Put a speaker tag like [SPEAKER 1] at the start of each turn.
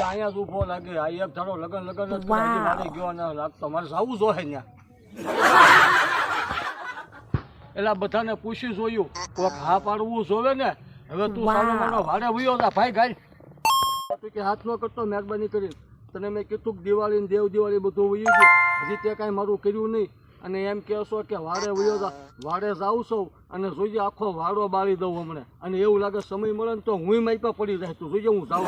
[SPEAKER 1] અહીંયા જ ઊભો લાગે. આ એક ધારો લગન જ મારી ગયો ના લાગતો. મારે જવું જોઈએ ત્યાં. એટલે બધાને પૂછી જોયું, કોક હા પાડવું જોવે ને. હવે તું સારો માનો ભાડે વયો જા ભાઈ ગાય. તું કે હાથ ન કરતો, મહેરબાની કરી. તને મેં કીધું કે દિવાળી ને દેવ દિવાળી બધું વયું ગયું, હજી તે કાંઈ મારું કર્યું નહીં. અને એમ કહેશો કે વાડે વયો જા. વાડે જાઉં છું અને જોઈએ આખો વાડો બાળી દઉં હમણાં. અને એવું લાગે સમય મળે ને તો હું માઇપા પડી જાય. તું જોઈએ હું જાઉં.